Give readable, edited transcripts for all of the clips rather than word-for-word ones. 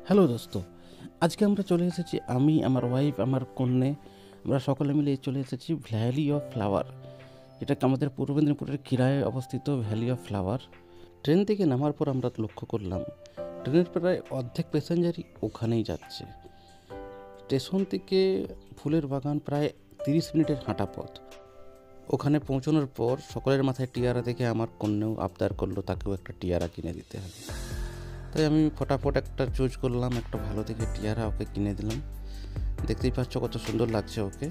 Hello দোস্ত, আজকে আমরা চলে এসেছি, আমি, আমার ওয়াইফ, আমার কন্যে, আমরা সকলে মিলে চলে এসেছি ভ্যালি অফ ফ্লাওয়ার, যেটা আমাদের পূর্ব মেদিনীপুরের খিরায় অবস্থিত ভ্যালি অফ ফ্লাওয়ার। ট্রেন থেকে নামার পর আমরা লক্ষ্য করলাম ট্রেনের প্রায় অর্ধেক প্যাসেঞ্জারই ওখানেই যাচ্ছে। স্টেশন থেকে ফুলের বাগান প্রায় 30 মিনিটের হাঁটা পথ। ওখানে পৌঁছানোর পর সকলের মাথায় টিয়ারা দেখে আমার কন্যাও আবদার করলো তাকেও একটা টিয়ারা কিনে দিতে হবে। তাই আমি ফটাফট একটা চুজ করলাম, একটা ভালো দেখে টিয়ারা ওকে কিনে দিলাম। দেখতেই পাচ্ছ কত সুন্দর লাগছে ওকে।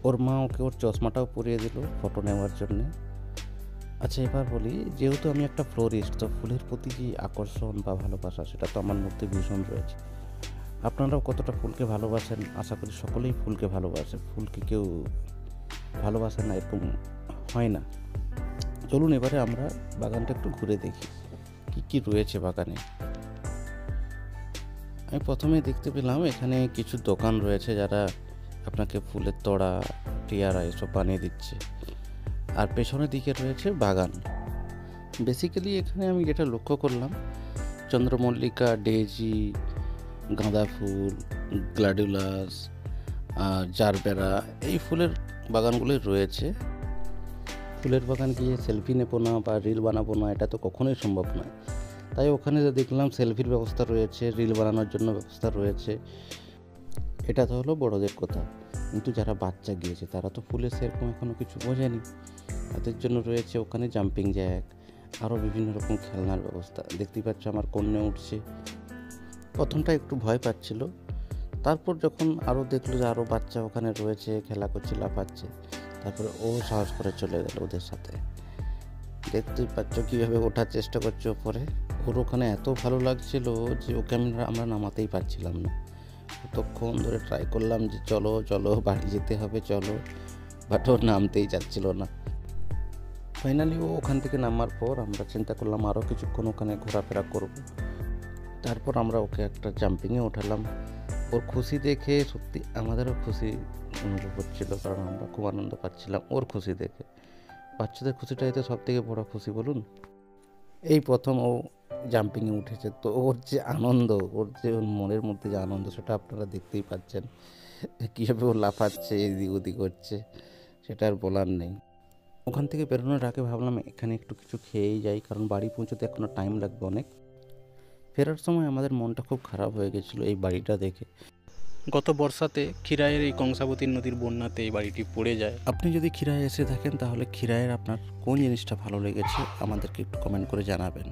ওর মা ওকে ওর চশমাটাও পরিয়ে দিল ফটো নেওয়ার জন্যে। আচ্ছা, এবার বলি, যেহেতু আমি একটা ফ্লোরিস্ট, তো ফুলের প্রতি যে আকর্ষণ বা ভালোবাসা সেটা তো আমার মধ্যে ভীষণ রয়েছে। আপনারাও কতটা ফুলকে ভালোবাসেন, আশা করি সকলেই ফুলকে ভালোবাসে। ফুলকে কেউ ভালোবাসে না এরকম হয় না। চলুন এবারে আমরা বাগানটা একটু ঘুরে দেখি কী কী রয়েছে বাগানে। আমি প্রথমে দেখতে পেলাম এখানে কিছু দোকান রয়েছে যারা আপনাকে ফুলের তোড়া, টিয়ারা এসব বানিয়ে দিচ্ছে। আর পেছনের দিকে রয়েছে বাগান। বেসিক্যালি এখানে আমি যেটা লক্ষ্য করলাম, চন্দ্রমল্লিকা, ডেজি, গাঁদা ফুল, গ্ল্যাডিওলাস, জারবেরা, এই ফুলের বাগানগুলোই রয়েছে। ফুলের বাগান গিয়ে সেলফি নেবো না বা রিল বানাবো না, এটা তো কখনোই সম্ভব নয়। তাই ওখানে যে দেখলাম সেলফির ব্যবস্থা রয়েছে, রিল বানানোর জন্য ব্যবস্থা রয়েছে। এটা তো হলো বড়দের কথা, কিন্তু যারা বাচ্চা গিয়েছে তারা তো ফুলের সেরকম এখনও কিছু বোঝেনি। তাদের জন্য রয়েছে ওখানে জাম্পিং জ্যাক, আরও বিভিন্ন রকম খেলনার ব্যবস্থা। দেখতেই পাচ্ছ আমার কন্যা উঠছে। প্রথমটা একটু ভয় পাচ্ছিল, তারপর যখন আরও দেখলো যে আরও বাচ্চা ওখানে রয়েছে, খেলা করছে, লাফাচ্ছে, তারপরে ও সাহস করে চলে গেল ওদের সাথে। দেখতেই পাচ্ছ কীভাবে ওঠার চেষ্টা করছে ওপরে। ওর ওখানে এত ভালো লাগছিল যে ওকে আমরা নামাতেই পারছিলাম না। কতক্ষণ ধরে ট্রাই করলাম যে চলো চলো বাড়ি যেতে হবে, চলো, বাট ও নামতেই যাচ্ছিল না। ফাইনালি ও ওখান থেকে নামার পর আমরা চিন্তা করলাম আরও কিছুক্ষণ ওখানে ঘোরাফেরা করব। তারপর আমরা ওকে একটা জাম্পিংয়ে ওঠালাম। ওর খুশি দেখে সত্যি আমাদেরও খুশি অনুভব হচ্ছিল, কারণ আমরা খুব আনন্দ পাচ্ছিলাম ওর খুশি দেখে। বাচ্চাদের খুশিটাই তো সব থেকে বড় খুশি, বলুন। এই প্রথম ও জাম্পিংয়ে উঠেছে, তো ওর যে আনন্দ, ওর যে ওর মনের মধ্যে যে আনন্দ, সেটা আপনারা দেখতেই পাচ্ছেন কীভাবে ও লাফাচ্ছে, এদিক ওদিক হচ্ছে, সেটা আর বলার নেই। ওখান থেকে বেরোনোর আগে ভাবলাম এখানে একটু কিছু খেয়েই যাই, কারণ বাড়ি পৌঁছতে এখনও টাইম লাগবে অনেক। ফেরার সময় আমাদের মনটা খুব খারাপ হয়ে গেছিলো এই বাড়িটা দেখে। গত বর্ষাতে খিরাইয়ের এই কংসাবতী নদীর বন্যাতে এই বাড়িটি পড়ে যায়। আপনি যদি খিরায় এসে থাকেন তাহলে খিরায়ের আপনার কোন জিনিসটা ভালো লেগেছে আমাদেরকে একটু কমেন্ট করে জানাবেন।